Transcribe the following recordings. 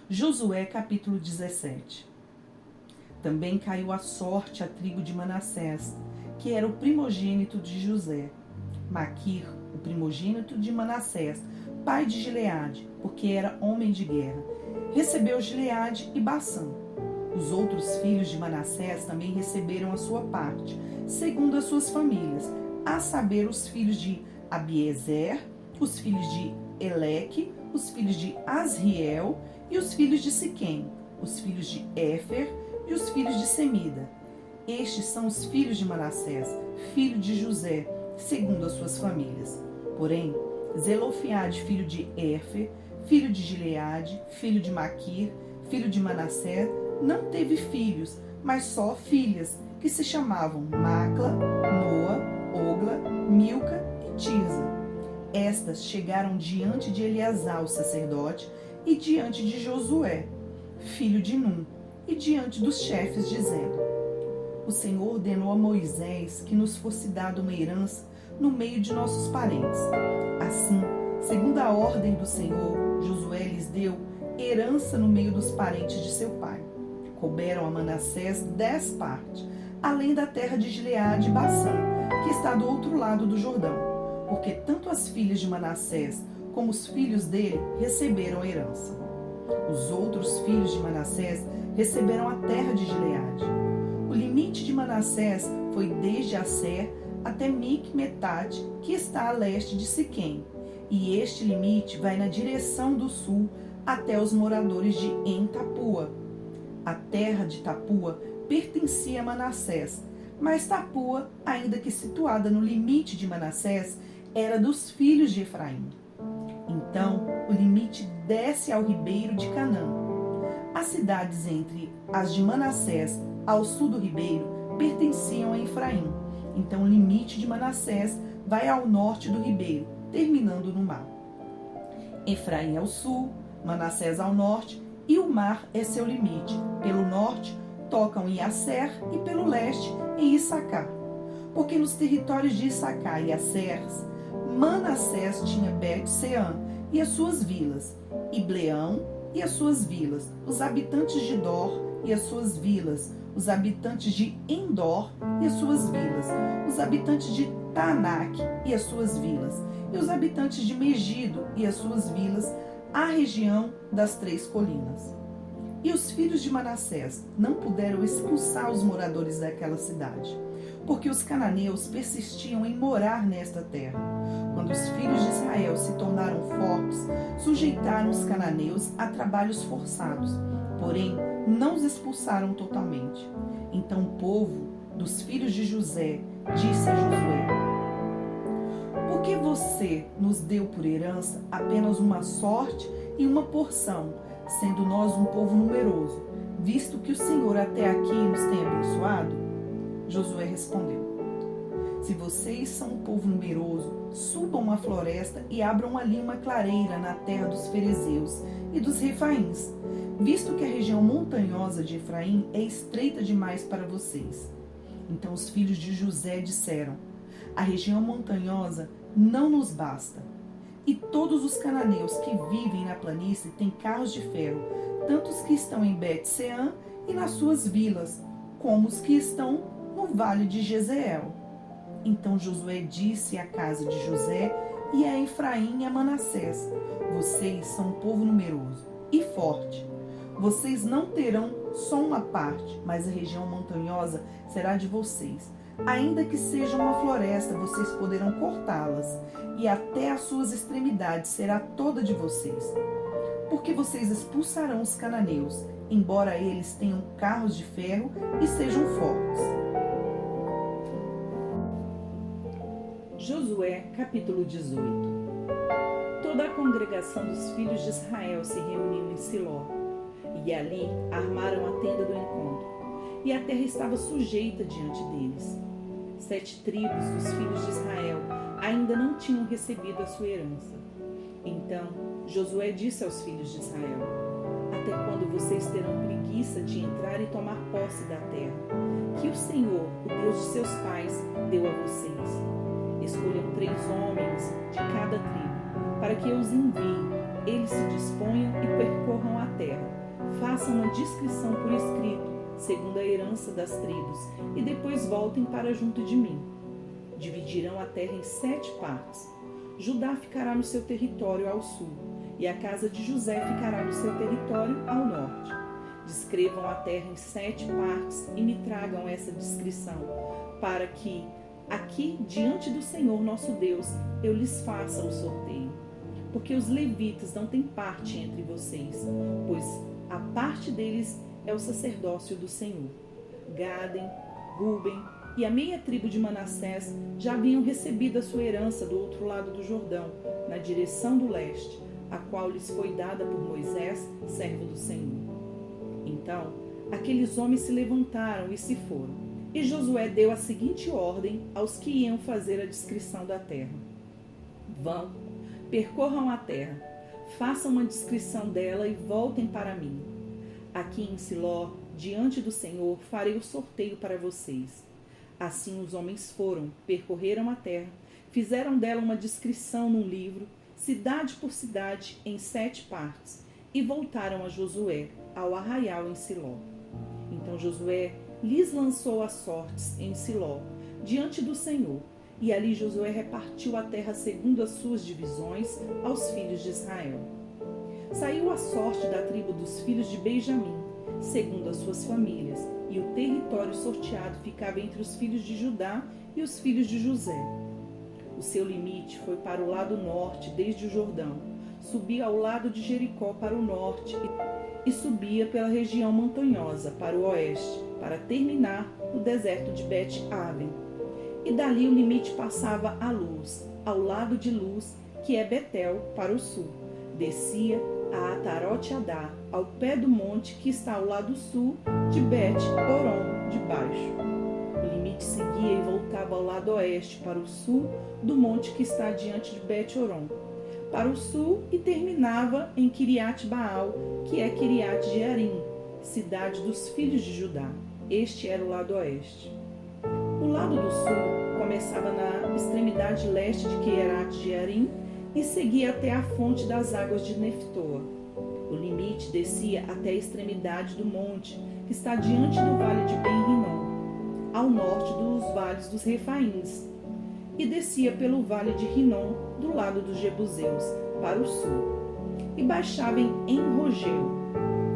Josué capítulo 17. Também caiu a sorte à tribo de Manassés, que era o primogênito de José. Maquir, o primogênito de Manassés, pai de Gileade, porque era homem de guerra, recebeu Gileade e Bassã. Os outros filhos de Manassés também receberam a sua parte, segundo as suas famílias, a saber, os filhos de Abiezer, os filhos de Eleque, os filhos de Asriel e os filhos de Siquém, os filhos de Éfer e os filhos de Semida. Estes são os filhos de Manassés, filho de José, segundo as suas famílias. Porém, Zelofeade, filho de Éfer, filho de Gileade, filho de Maquir, filho de Manassés, não teve filhos, mas só filhas, que se chamavam Macla, Noa, Ogla, Milca e Tirza. Estas chegaram diante de Eleazar, o sacerdote, e diante de Josué, filho de Num, e diante dos chefes, dizendo: O Senhor ordenou a Moisés que nos fosse dada uma herança no meio de nossos parentes. Assim, segundo a ordem do Senhor, Josué lhes deu herança no meio dos parentes de seu pai. Couberam a Manassés 10 partes, além da terra de Gileade e Bassã, que está do outro lado do Jordão, porque tanto as filhas de Manassés como os filhos dele receberam a herança. Os outros filhos de Manassés receberam a terra de Gileade. O limite de Manassés foi desde Asser até Micmetate, que está a leste de Siquém, e este limite vai na direção do sul até os moradores de En-Tapua. A terra de Tapua pertencia a Manassés, mas Tapua, ainda que situada no limite de Manassés, era dos filhos de Efraim. Então, o limite desce ao ribeiro de Canaã. As cidades entre as de Manassés ao sul do ribeiro pertenciam a Efraim. Então, o limite de Manassés vai ao norte do ribeiro, terminando no mar. Efraim ao sul, Manassés ao norte, e o mar é seu limite. Pelo norte, tocam em Asser, e pelo leste, em Issacar. Porque nos territórios de Issacar e Asser, Manassés tinha Bet-Seã e as suas vilas, Ibleão e as suas vilas, os habitantes de Dor e as suas vilas, os habitantes de Endor e as suas vilas, os habitantes de Taanac e as suas vilas, e os habitantes de Megido e as suas vilas, a região das 3 colinas. E os filhos de Manassés não puderam expulsar os moradores daquela cidade, porque os cananeus persistiam em morar nesta terra. Quando os filhos de Israel se tornaram fortes, sujeitaram os cananeus a trabalhos forçados, porém não os expulsaram totalmente. Então o povo dos filhos de José disse a Josué: Por que você nos deu por herança apenas uma sorte e uma porção, sendo nós um povo numeroso, visto que o Senhor até aqui nos tem abençoado? Josué respondeu: Se vocês são um povo numeroso, subam à floresta e abram ali uma clareira na terra dos ferezeus e dos refaíns, visto que a região montanhosa de Efraim é estreita demais para vocês. Então os filhos de José disseram: A região montanhosa não nos basta. E todos os cananeus que vivem na planície têm carros de ferro, tanto os que estão em Bet-Seã e nas suas vilas, como os que estão no vale de Jezreel. Então Josué disse à casa de José e a Efraim e a Manassés: Vocês são um povo numeroso e forte. Vocês não terão só uma parte, mas a região montanhosa será de vocês. Ainda que seja uma floresta, vocês poderão cortá-las, e até as suas extremidades será toda de vocês. Porque vocês expulsarão os cananeus, embora eles tenham carros de ferro e sejam fortes. Josué, capítulo 18. Toda a congregação dos filhos de Israel se reuniu em Siló, e ali armaram a tenda do encontro, e a terra estava sujeita diante deles. 7 tribos dos filhos de Israel ainda não tinham recebido a sua herança. Então Josué disse aos filhos de Israel: Até quando vocês terão preguiça promessa de entrar e tomar posse da terra, que o Senhor, o Deus de seus pais, deu a vocês. Escolham 3 homens de cada tribo, para que eu os envie. Eles se disponham e percorram a terra. Façam uma descrição por escrito, segundo a herança das tribos, e depois voltem para junto de mim. Dividirão a terra em 7 partes. Judá ficará no seu território ao sul, e a casa de José ficará no seu território ao norte. Descrevam a terra em 7 partes e me tragam essa descrição, para que, aqui, diante do Senhor nosso Deus, eu lhes faça o sorteio. Porque os levitas não têm parte entre vocês, pois a parte deles é o sacerdócio do Senhor. Gaden, Ruben e a meia tribo de Manassés já haviam recebido a sua herança do outro lado do Jordão, na direção do leste, a qual lhes foi dada por Moisés, servo do Senhor. Então, aqueles homens se levantaram e se foram. E Josué deu a seguinte ordem aos que iam fazer a descrição da terra: vão, percorram a terra, façam uma descrição dela e voltem para mim. Aqui em Siló, diante do Senhor, farei o sorteio para vocês. Assim os homens foram, percorreram a terra, fizeram dela uma descrição num livro, cidade por cidade, em 7 partes, e voltaram a Josué, ao arraial em Siló. Então Josué lhes lançou as sortes em Siló, diante do Senhor, e ali Josué repartiu a terra segundo as suas divisões aos filhos de Israel. Saiu a sorte da tribo dos filhos de Benjamim, segundo as suas famílias, e o território sorteado ficava entre os filhos de Judá e os filhos de José. O seu limite foi para o lado norte, desde o Jordão, subia ao lado de Jericó para o norte e subia pela região montanhosa para o oeste, para terminar no deserto de Bet-Aven. E dali o limite passava a Luz, ao lado de Luz, que é Betel, para o sul. Descia a Atarote-Adar, ao pé do monte que está ao lado sul de Bet-Horon de baixo. O limite seguia e voltava ao lado oeste, para o sul do monte que está diante de Bet-Horon, para o sul, e terminava em Quiriat-Baal, que é Quiriat-Jearim, cidade dos filhos de Judá. Este era o lado oeste. O lado do sul começava na extremidade leste de Quiriat-Jearim e seguia até a fonte das águas de Neftoa. O limite descia até a extremidade do monte, que está diante do vale de Ben-Rinom, ao norte dos vales dos Refaíns, e descia pelo vale de Rinom, do lado dos Jebuseus, para o sul, e baixava em Enrogel,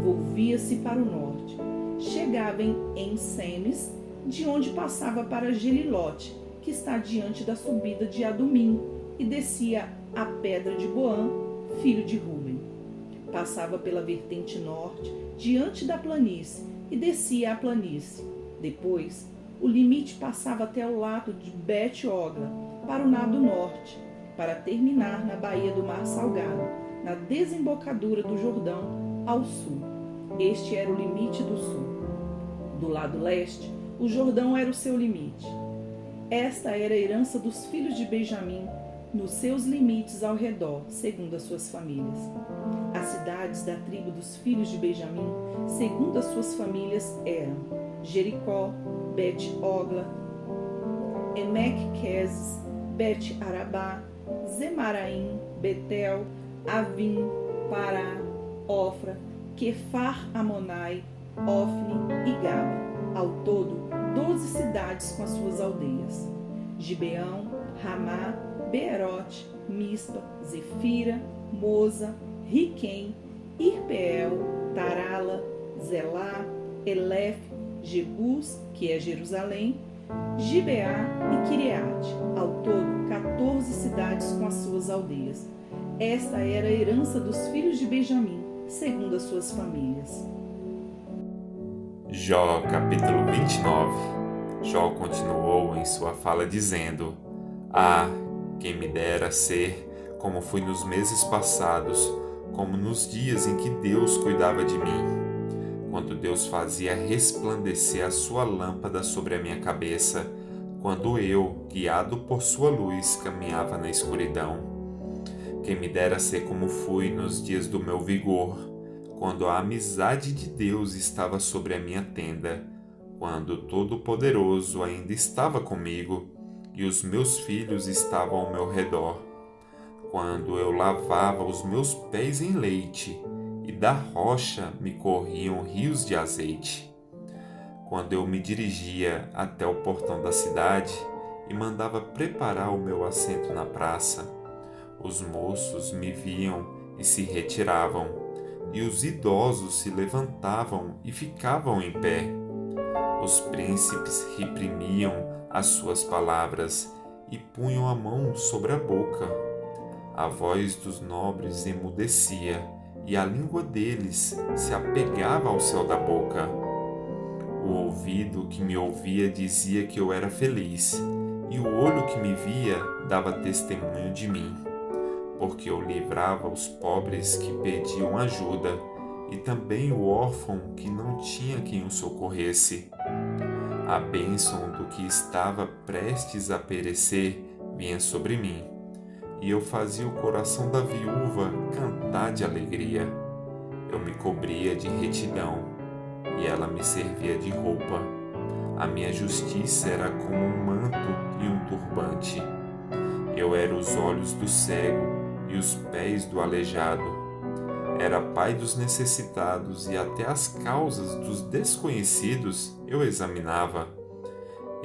volvia-se para o norte, chegava em Ensemes, de onde passava para Gelilote, que está diante da subida de Adumim, e descia a pedra de Boã, filho de Ruben. Passava pela vertente norte, diante da planície, e descia a planície. Depois, o limite passava até o lado de Bet-Ogla, para o lado norte, para terminar na baía do Mar Salgado, na desembocadura do Jordão, ao sul. Este era o limite do sul. Do lado leste, o Jordão era o seu limite. Esta era a herança dos filhos de Benjamim, nos seus limites ao redor, segundo as suas famílias. As cidades da tribo dos filhos de Benjamim, segundo as suas famílias, eram Jericó, Bet-Ogla, Emek-Quezes, Bet-Arabá, Zemaraim, Betel, Avim, Pará, Ofra, Quefar-Amonai, Ofni e Gaba. Ao todo, 12 cidades com as suas aldeias: Gibeão, Ramá, Beerote, Mispa, Zefira, Moza, Riquém, Irpeel, Tarala, Zelá, Elef, Jebus, que é Jerusalém, Gibeá e Quiriate. Ao todo, 14 cidades com as suas aldeias. Esta era a herança dos filhos de Benjamim, segundo as suas famílias. Jó, capítulo 29. Jó continuou em sua fala dizendo: Ah, quem me dera ser como fui nos meses passados, como nos dias em que Deus cuidava de mim, quando Deus fazia resplandecer a sua lâmpada sobre a minha cabeça, quando eu, guiado por sua luz, caminhava na escuridão. Quem me dera ser como fui nos dias do meu vigor, quando a amizade de Deus estava sobre a minha tenda, quando o Todo-Poderoso ainda estava comigo e os meus filhos estavam ao meu redor, quando eu lavava os meus pés em leite e da rocha me corriam rios de azeite, quando eu me dirigia até o portão da cidade e mandava preparar o meu assento na praça, os moços me viam e se retiravam, e os idosos se levantavam e ficavam em pé. Os príncipes reprimiam as suas palavras e punham a mão sobre a boca. A voz dos nobres emudecia e a língua deles se apegava ao céu da boca. O ouvido que me ouvia dizia que eu era feliz, e o olho que me via dava testemunho de mim, porque eu livrava os pobres que pediam ajuda, e também o órfão que não tinha quem o socorresse. A bênção do que estava prestes a perecer vinha sobre mim, e eu fazia o coração da viúva cantar de alegria. Eu me cobria de retidão, e ela me servia de roupa. A minha justiça era como um manto e um turbante. Eu era os olhos do cego e os pés do aleijado. Era pai dos necessitados e até as causas dos desconhecidos eu examinava.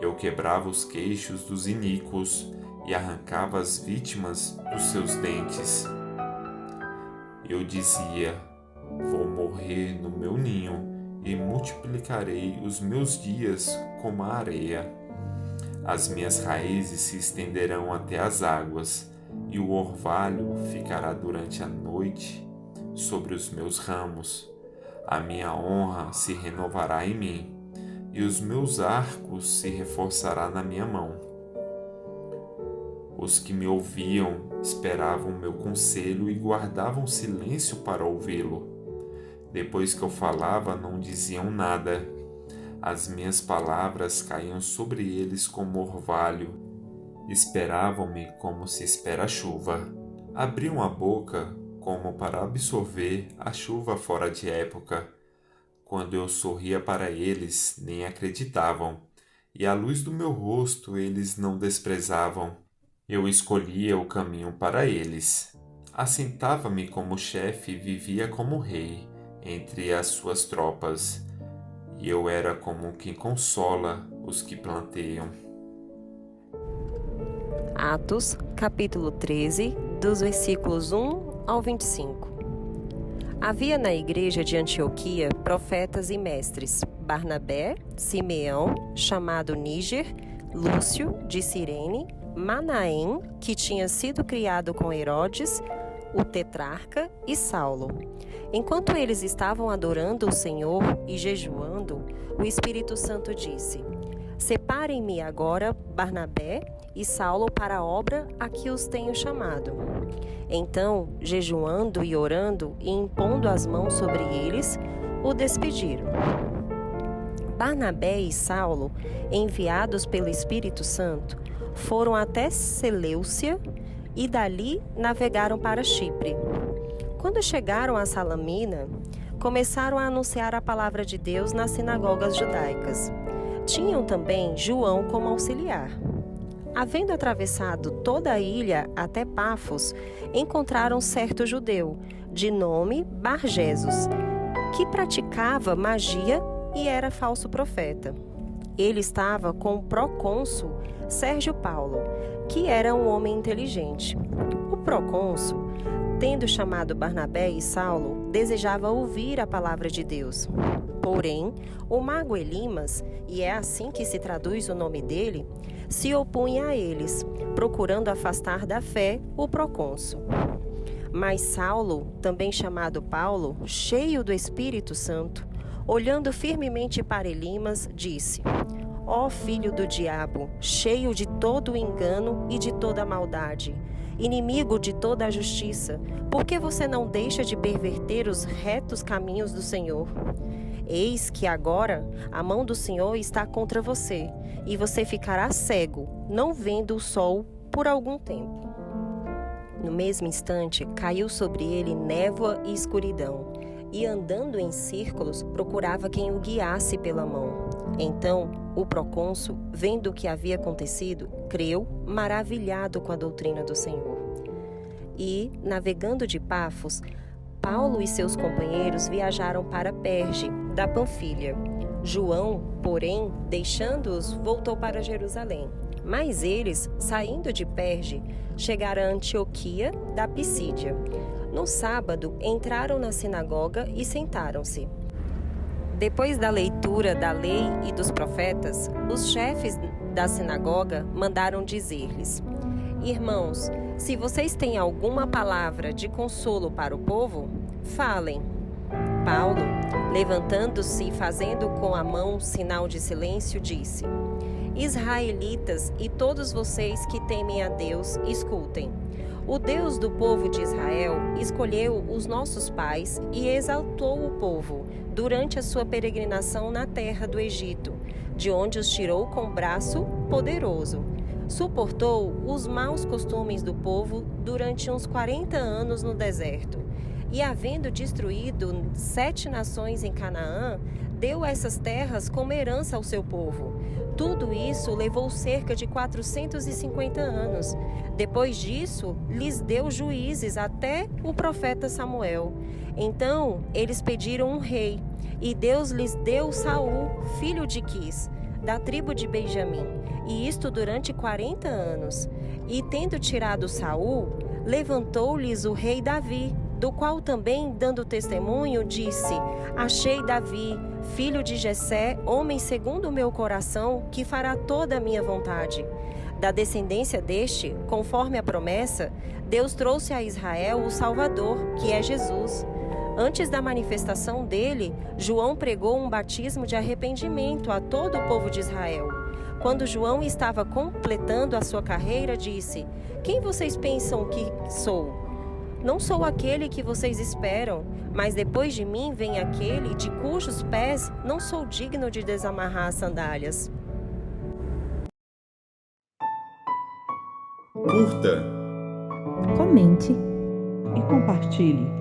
Eu quebrava os queixos dos iníquos e arrancava as vítimas dos seus dentes. Eu dizia: vou morrer no meu ninho e multiplicarei os meus dias como a areia. As minhas raízes se estenderão até as águas, e o orvalho ficará durante a noite sobre os meus ramos. A minha honra se renovará em mim, e os meus arcos se reforçará na minha mão. Os que me ouviam esperavam meu conselho e guardavam silêncio para ouvi-lo. Depois que eu falava, não diziam nada. As minhas palavras caíam sobre eles como orvalho. Esperavam-me como se espera a chuva. Abriam a boca como para absorver a chuva fora de época. Quando eu sorria para eles, nem acreditavam, e a luz do meu rosto eles não desprezavam. Eu escolhia o caminho para eles. Assentava-me como chefe e vivia como rei entre as suas tropas, e eu era como quem consola os que planteiam. Atos, capítulo 13, dos versículos 1 ao 25. Havia na igreja de Antioquia profetas e mestres: Barnabé, Simeão, chamado Níger, Lúcio, de Cirene, Manaém, que tinha sido criado com Herodes, o tetrarca, e Saulo. Enquanto eles estavam adorando o Senhor e jejuando, o Espírito Santo disse: Separem-me agora Barnabé e Saulo para a obra a que os tenho chamado. Então, jejuando e orando e impondo as mãos sobre eles, o despediram. Barnabé e Saulo, enviados pelo Espírito Santo, foram até Seleucia e dali navegaram para Chipre. Quando chegaram a Salamina, começaram a anunciar a palavra de Deus nas sinagogas judaicas. Tinham também João como auxiliar. Havendo atravessado toda a ilha até Pafos, encontraram certo judeu, de nome Bar-Jesus, que praticava magia e era falso profeta. Ele estava com o procônsul Sérgio Paulo, que era um homem inteligente. O procônsul, tendo chamado Barnabé e Saulo, desejava ouvir a palavra de Deus. Porém, o mago Elimas, e é assim que se traduz o nome dele, se opunha a eles, procurando afastar da fé o procônsul. Mas Saulo, também chamado Paulo, cheio do Espírito Santo, olhando firmemente para Elimas, disse: Ó filho do diabo, cheio de todo o engano e de toda a maldade, inimigo de toda a justiça, por que você não deixa de perverter os retos caminhos do Senhor? Eis que agora a mão do Senhor está contra você, e você ficará cego, não vendo o sol por algum tempo. No mesmo instante, caiu sobre ele névoa e escuridão, e, andando em círculos, procurava quem o guiasse pela mão. Então, o procônsul, vendo o que havia acontecido, creu, maravilhado com a doutrina do Senhor. E, navegando de Pafos, Paulo e seus companheiros viajaram para Perge, da Panfilha. João, porém, deixando-os, voltou para Jerusalém. Mas eles, saindo de Perge, chegaram a Antioquia da Pisídia. No sábado, entraram na sinagoga e sentaram-se. Depois da leitura da lei e dos profetas, os chefes da sinagoga mandaram dizer-lhes: Irmãos, se vocês têm alguma palavra de consolo para o povo, falem. Paulo, levantando-se e fazendo com a mão sinal de silêncio, disse: Israelitas e todos vocês que temem a Deus, escutem. O Deus do povo de Israel escolheu os nossos pais e exaltou o povo durante a sua peregrinação na terra do Egito, de onde os tirou com braço poderoso. Suportou os maus costumes do povo durante uns 40 anos no deserto. E, havendo destruído 7 nações em Canaã, deu essas terras como herança ao seu povo. Tudo isso levou cerca de 450 anos. Depois disso, lhes deu juízes até o profeta Samuel. Então, eles pediram um rei, e Deus lhes deu Saul, filho de Quis, da tribo de Benjamim, e isto durante 40 anos. E, tendo tirado Saul, levantou-lhes o rei Davi, do qual também, dando testemunho, disse: Achei Davi, filho de Jessé, homem segundo o meu coração, que fará toda a minha vontade. Da descendência deste, conforme a promessa, Deus trouxe a Israel o Salvador, que é Jesus. Antes da manifestação dele, João pregou um batismo de arrependimento a todo o povo de Israel. Quando João estava completando a sua carreira, disse: Quem vocês pensam que sou? Não sou aquele que vocês esperam, mas depois de mim vem aquele de cujos pés não sou digno de desamarrar as sandálias. Curta, Comente E compartilhe.